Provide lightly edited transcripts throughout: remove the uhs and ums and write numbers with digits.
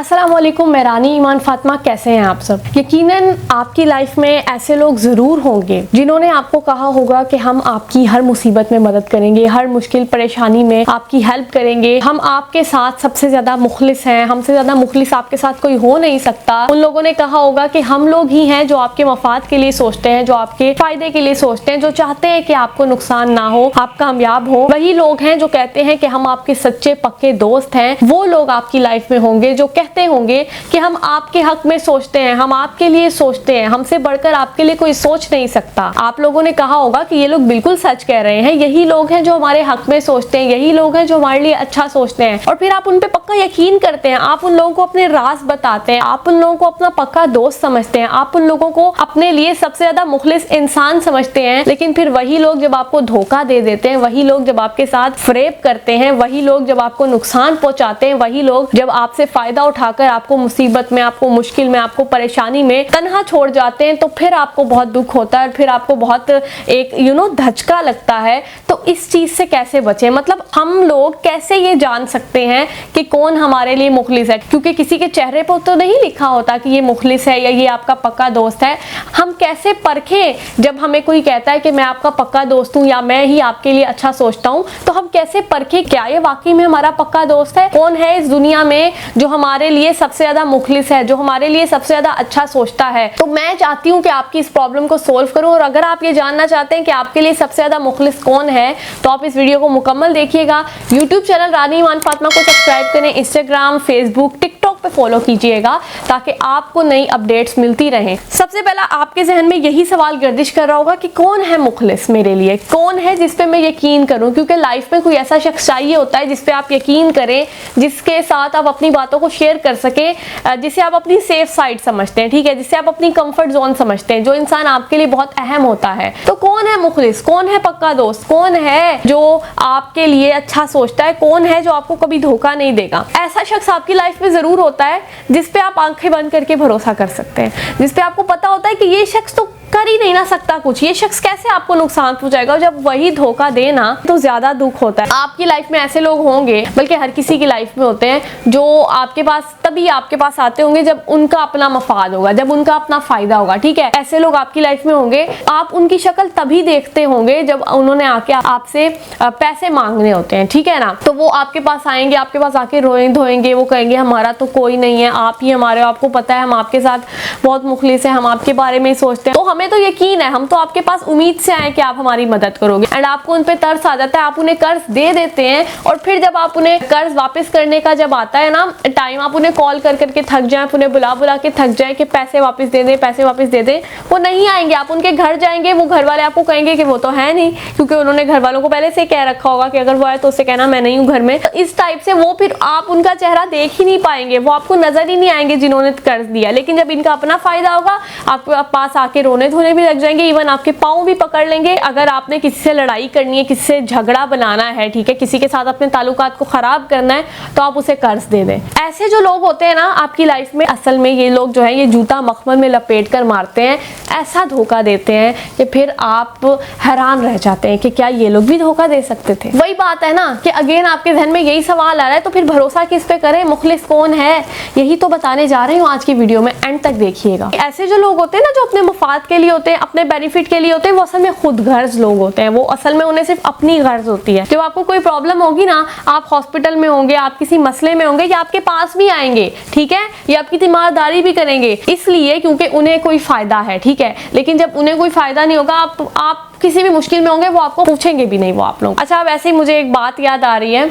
अस्सलाम वालेकुम, मैं रानी ईमान फातिमा। कैसे हैं आप सब? यकीनन आपकी लाइफ में ऐसे लोग ज़रूर होंगे जिन्होंने आपको कहा होगा कि हम आपकी हर मुसीबत में मदद करेंगे, हर मुश्किल परेशानी में आपकी हेल्प करेंगे, हम आपके साथ सबसे ज़्यादा मुखलिस हैं, हमसे ज़्यादा मुखलिस आपके साथ कोई हो नहीं सकता। उन लोगों ने कहा होगा कि हम लोग ही हैं जो आपके मफाद के लिए सोचते हैं, जो आपके फ़ायदे के लिए सोचते हैं, जो चाहते हैं कि आपको नुकसान ना हो, आप कामयाब हो। वही लोग हैं जो कहते हैं कि हम आपके सच्चे पक्के दोस्त हैं। वो लोग आपकी लाइफ में होंगे जो कहते होंगे कि हम आपके हक में सोचते हैं, हम आपके लिए सोचते हैं, हमसे बढ़कर आपके लिए कोई सोच नहीं सकता। आप लोगों ने कहा होगा कि ये लोग बिल्कुल सच कह रहे हैं, यही लोग हैं जो हमारे हक में सोचते हैं, यही लोग हैं जो हमारे लिए अच्छा सोचते हैं। और फिर आप उन पे पक्का यकीन करते हैं, आप उन लोगों को अपने राज बताते हैं, आप उन लोगों को अपना पक्का दोस्त समझते हैं, आप उन लोगों को अपने लिए सबसे ज्यादा मुखलिस इंसान समझते हैं। लेकिन फिर वही लोग जब आपको धोखा दे देते हैं, वही लोग जब आपके साथ फ्रेब करते हैं, वही लोग जब आपको नुकसान पहुंचाते हैं, वही लोग जब आपसे फायदा उठाकर आपको मुसीबत में, आपको मुश्किल में, आपको परेशानी में तन्हा छोड़ जाते हैं, तो फिर आपको बहुत दुख होता है, फिर आपको बहुत एक धचका लगता है। तो इस चीज से कैसे बचें? मतलब हम लोग कैसे ये जान सकते हैं कि कौन हमारे लिए मुखलिस है? क्योंकि किसी के चेहरे पर तो नहीं लिखा होता कि ये मुखलिस है या ये आपका पक्का दोस्त है। हम कैसे परखें जब हमें कोई कहता है कि मैं आपका पक्का दोस्त हूँ या मैं ही आपके लिए अच्छा सोचता हूँ? तो हम कैसे परखें क्या ये वाकई में हमारा पक्का दोस्त है? कौन है इस दुनिया में जो हमारे लिए सबसे ज्यादा मुखलिस है, जो हमारे लिए सबसे ज्यादा अच्छा सोचता है? तो मैं चाहती हूँ कि आपकी इस प्रॉब्लम को सोल्व करूँ। और अगर आप ये जानना चाहते हैं कि आपके लिए सबसे ज्यादा मुखलिस कौन है, तो आप इस वीडियो को मुकम्मल देखिएगा। यूट्यूब चैनल रानी ईमान फातिमा को सब्सक्राइब करें, इंस्टाग्राम, फेसबुक, टिकटॉक पे फॉलो कीजिएगा ताकि आपको नई अपडेट्स मिलती रहें। सबसे पहला आपके जहन में यही सवाल गर्दिश कर रहा होगा कि कौन है मुखलिस मेरे लिए, कौन है जिस पे मैं यकीन करूं? क्योंकि लाइफ में कोई ऐसा शख्स चाहिए होता है जिस पे आप यकीन करें, जिसके साथ आप अपनी बातों को शेयर कर सके, जिसे आप अपनी सेफ साइड समझते हैं, ठीक है, जिसे आप अपनी कंफर्ट जोन समझते हैं, जो इंसान आपके लिए बहुत अहम होता है। तो कौन है मुखलिस, कौन है पक्का दोस्त, कौन है जो आपके लिए अच्छा सोचता है, कौन है जो आपको कभी धोखा नहीं देगा? ऐसा शख्स आपकी लाइफ में जरूर होता है जिस पे आप आंखें बंद करके भरोसा कर सकते हैं, जिस पे आपको पता होता है कि ये शख्स तो कर ही नहीं ना सकता कुछ, ये शख्स कैसे आपको नुकसान पहुंचाएगा। और जब वही धोखा देना तो ज्यादा दुख होता है। आपकी लाइफ में ऐसे लोग होंगे, बल्कि हर किसी की लाइफ में होते हैं, जो आपके पास तभी आपके पास आते होंगे जब उनका अपना मफाद होगा, जब उनका अपना फायदा होगा, ठीक है। ऐसे लोग आपकी लाइफ में होंगे, आप उनकी शक्ल तभी देखते होंगे जब उन्होंने आके आपसे पैसे मांगने होते हैं, ठीक है ना। तो वो आपके पास आएंगे, आपके पास आके रोए धोएंगे, वो कहेंगे हमारा तो कोई नहीं है, आप ही हमारे, आपको पता है हम आपके साथ बहुत मुखलिस है, हम आपके बारे में ही सोचते हैं, तो हमें तो यकीन है, हम तो आपके पास उम्मीद से आए कि आप हमारी मदद करोगे। एंड आपको उन पे तरस आ जाता है, आप उन्हें कर्ज दे देते हैं। और फिर जब आप उन्हें कर्ज वापस करने का जब आता है ना टाइम, आप उन्हें कॉल कर करके थक जाए, उन्हें बुला बुला के थक जाए कि पैसे वापस दे दे, पैसे वापस दे दे, वो नहीं आएंगे। आप उनके घर जाएंगे, वो घर वाले आपको कहेंगे कि वो तो है नहीं, क्योंकि उन्होंने घर वालों को पहले से कह रखा होगा कि अगर वो आए तो उससे कहना मैं नहीं हूँ घर में। तो इस टाइप से वो फिर आप उनका चेहरा देख ही नहीं पाएंगे, वो आपको नजर ही नहीं आएंगे जिन्होंने कर्ज दिया। लेकिन जब इनका अपना फायदा होगा, आपके पास आके रोने धोने भी लग जाएंगे, इवन आपके पाँव भी पकड़ लेंगे। अगर आपने किसी से लड़ाई करनी है, किसी से झगड़ा बनाना है, ठीक है, किसी के साथ अपने ताल्लुकात को खराब करना है, तो आप उसे कर्ज दे दें। ऐसे जो लोग होते हैं ना आपकी लाइफ में, असल में ये लोग जो है ये जूता मखमल में लपेट कर मारते हैं, ऐसा धोखा देते हैं कि फिर आप हैरान रह जाते हैं कि क्या ये लोग भी धोखा दे सकते थे। वही बात है ना कि अगेन आपके जहन में यही सवाल आ रहा है, तो फिर भरोसा किस पे करें, मुखलिस कौन है? यही तो बताने जा रही हूँ आज की वीडियो में, एंड तक देखिएगा। ऐसे जो लोग होते हैं ना जो अपने मुफाद के लिए होते हैं, अपने बेनिफिट के लिए होते हैं, वो असल में खुद गर्ज लोग होते हैं। वो असल में उन्हें सिर्फ अपनी गर्ज होती है। जब आपको कोई प्रॉब्लम होगी ना, आप हॉस्पिटल में होंगे, आप किसी मसले में होंगे, या आपके पास भी आएंगे, ठीक है, ये आपकी तीमारदारी भी करेंगे, इसलिए क्योंकि उन्हें कोई फायदा है, ठीक है। लेकिन जब उन्हें कोई फायदा नहीं होगा, आप किसी भी मुश्किल में होंगे, वो आपको पूछेंगे भी नहीं वो आप लोग। अच्छा, वैसे ही मुझे एक बात याद आ रही है,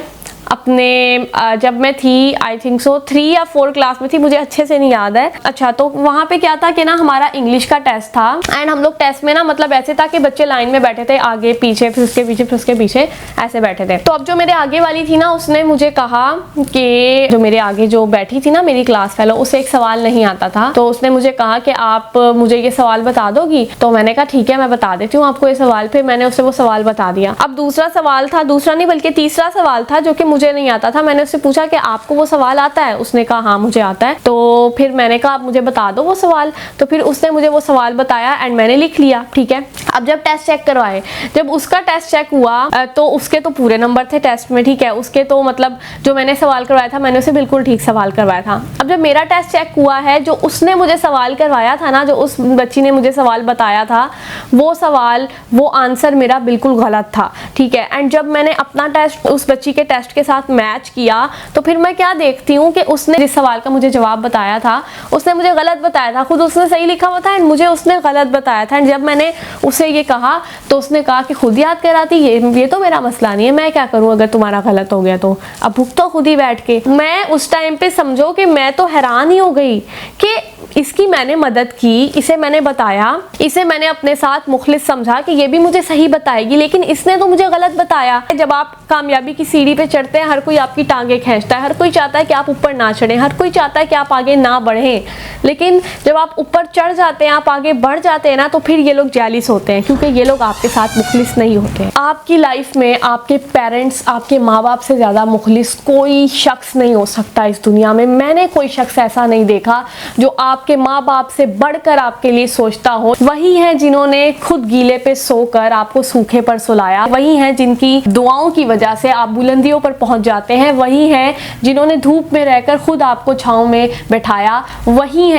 अपने जब मैं थी आई थिंक सो 3 या 4 क्लास में थी, मुझे अच्छे से नहीं याद है। अच्छा, तो वहाँ पे क्या था कि ना हमारा इंग्लिश का टेस्ट था, एंड हम लोग टेस्ट में ना मतलब ऐसे था कि बच्चे लाइन में बैठे थे, आगे पीछे, फिर उसके पीछे, फिर उसके पीछे, ऐसे बैठे थे। तो अब जो मेरे आगे वाली थी ना, उसने मुझे कहा कि जो मेरे आगे जो बैठी थी ना मेरी क्लास फेलो, उसे एक सवाल नहीं आता था, तो उसने मुझे कहा कि आप मुझे ये सवाल बता दोगी? तो मैंने कहा ठीक है, मैं बता देती हूँ आपको ये सवाल। फिर मैंने उसे वो सवाल बता दिया। अब दूसरा सवाल था, दूसरा नहीं बल्कि तीसरा सवाल था, जो कि मुझे नहीं आता था। मैंने उससे पूछा कि आपको वो सवाल आता है? उसने कहा हाँ मुझे आता है। तो फिर मैंने कहा आप मुझे बता दो वो सवाल। तो फिर उसने मुझे वो सवाल बताया एंड मैंने लिख लिया, ठीक है। अब जब टेस्ट चेक करवाए, जब उसका टेस्ट चेक हुआ तो उसके तो पूरे नंबर थे टेस्ट में, ठीक है। उसके तो मतलब जो मैंने सवाल करवाया था मैंने उसे बिल्कुल ठीक सवाल करवाया था। अब जब मेरा टेस्ट चेक हुआ है, जो उसने मुझे सवाल करवाया था ना, जो उस बच्ची ने मुझे सवाल बताया था, वो सवाल वो आंसर मेरा बिल्कुल गलत था, ठीक है। एंड जब मैंने अपना टेस्ट उस बच्ची के टेस्ट के साथ मैच किया तो फिर मैं क्या देखती हूँ कि उसने जिस सवाल का मुझे जवाब बताया था उसने मुझे गलत बताया था। खुद उसने सही लिखा हुआ था एंड मुझे उसने गलत बताया था। एंड जब मैंने उसे ये कहा तो उसने कहा कि खुद याद कराती, ये तो मेरा मसला नहीं है, मैं क्या करूँ अगर तुम्हारा गलत हो गया तो, अब भुगतो तो खुद ही बैठ के। मैं उस टाइम पे समझो कि मैं तो हैरान ही हो गई कि इसकी मैंने मदद की, इसे मैंने बताया, इसे मैंने अपने साथ मुखलिस समझा कि ये भी मुझे सही बताएगी, लेकिन इसने तो मुझे गलत बताया। जब आप कामयाबी की सीढ़ी पे चढ़ते हैं हर कोई आपकी टांगे खींचता है, हर कोई चाहता है कि आप ऊपर ना चढ़ें, हर कोई चाहता है कि आप आगे ना बढ़ें, लेकिन जब आप ऊपर चढ़ जाते हैं, आप आगे बढ़ जाते हैं ना, तो फिर ये लोग जेलिस होते हैं क्योंकि ये लोग आपके साथ मुखलिस नहीं होते। आपकी लाइफ में आपके पेरेंट्स, आपके माँ बाप से ज़्यादा मुखलिस कोई शख्स नहीं हो सकता इस दुनिया में। मैंने कोई शख्स ऐसा नहीं देखा जो आपके माँ बाप से बढ़कर आपके लिए सोचता हो। वही है जिन्होंने खुद गीले पे सोकर आपको सूखे पर सुलाया, वही है जिनकी दुआओं की वजह से आप बुलंदियों पर पहुंच जाते हैं, वही है जिन्होंने धूप में रहकर खुद आपको छांव में बैठाया, वही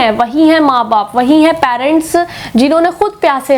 है माँ बाप, वही है पेरेंट्स जिन्होंने खुद प्यासे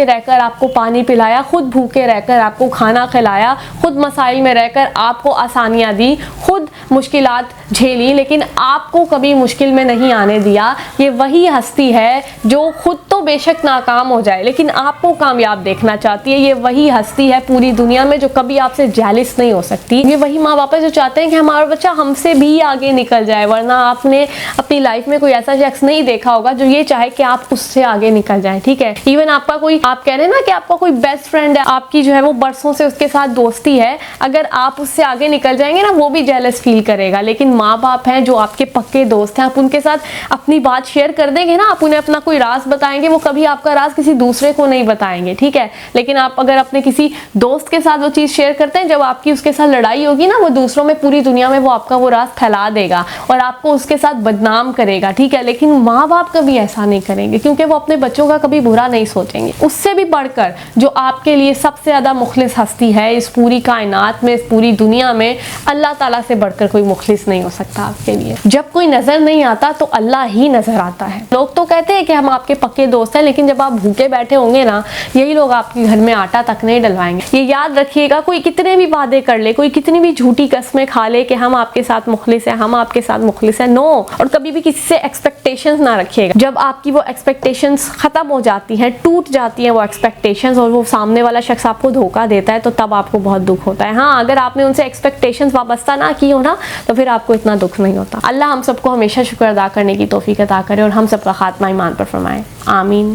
रहकर आपको पानी पिलाया, खुद भूखे रहकर आपको खाना खिलाया, खुद मसाइल में रहकर आपको आसानियाँ दी, खुद मुश्किलात झेली लेकिन आपको कभी मुश्किल में नहीं आने दिया। ये वही हस्ती है जो खुद तो बेशक नाकाम हो जाए लेकिन आपको कामयाब देखना चाहती है। ये वही हस्ती है पूरी दुनिया में जो कभी आपसे जेलिस नहीं हो सकती। ये वही माँ बाप है जो चाहते हैं कि हमारा बच्चा हमसे भी आगे निकल जाए, वरना आपने अपनी लाइफ में कोई ऐसा शख्स नहीं देखा होगा जो ये चाहे कि आप उससे आगे निकल जाए, ठीक है। इवन आपका कोई, आप कह रहे हैं ना कि आपका कोई बेस्ट फ्रेंड है, आपकी जो है वो बरसों से उसके साथ दोस्ती है, अगर आप उससे आगे निकल जाएंगे ना वो भी जेलस फील करेगा। लेकिन माँ बाप हैं जो आपके पक्के दोस्त हैं, आप उनके साथ अपनी बात शेयर कर देंगे ना, आप उन्हें अपना कोई राज बताएंगे, वो कभी आपका राज किसी दूसरे को नहीं बताएंगे, ठीक है। लेकिन आप अगर अपने किसी दोस्त के साथ वो चीज़ शेयर करते हैं, जब आपकी उसके साथ लड़ाई होगी ना, वो दूसरों में पूरी दुनिया में वो आपका वो राज फैला देगा और आपको उसके साथ बदनाम करेगा, ठीक है। लेकिन माँ बाप कभी ऐसा नहीं करेंगे क्योंकि वो अपने बच्चों का कभी बुरा नहीं सोचेंगे। उससे भी बढ़कर जो आपके लिए सबसे ज़्यादा मुखलिस हस्ती है इस पूरी कायनात में, इस पूरी दुनिया में, अल्लाह ताला से बढ़कर कोई मुखलिस नहीं हो सकता आपके लिए। जब कोई नजर नहीं आता तो अल्लाह ही नजर आता है। लोग तो कहते हैं कि हम आपके पक्के दोस्त हैं, लेकिन जब आप भूखे बैठे होंगे ना, यही लोग आपके घर में आटा तक नहीं डलवाएंगे। ये याद रखिएगा, कोई कितने भी वादे कर ले, कोई कितनी भी झूठी कस्में खा ले कि हम आपके साथ मुखलिस हैं, हम आपके साथ मुखलिस हैं, नो। और कभी भी किसी से एक्सपेक्टेशंस ना रखिएगा। जब आपकी वो एक्सपेक्टेशंस खत्म हो जाती हैं, टूट जाती हैं वो एक्सपेक्टेशंस, और वो सामने वाला शख्स आपको धोखा देता है, तो तब आपको बहुत दुख होता है। हाँ, अगर आपने उनसे एक्सपेक्टेशंस वाबस्ता ना की हो ना, तो फिर आपको इतना दुख नहीं होता। अल्लाह हम सबको हमेशा शुक्र अदा करने की तौफीक अता करे और हम सबका खात्मा ईमान पर फरमाए। आमीन।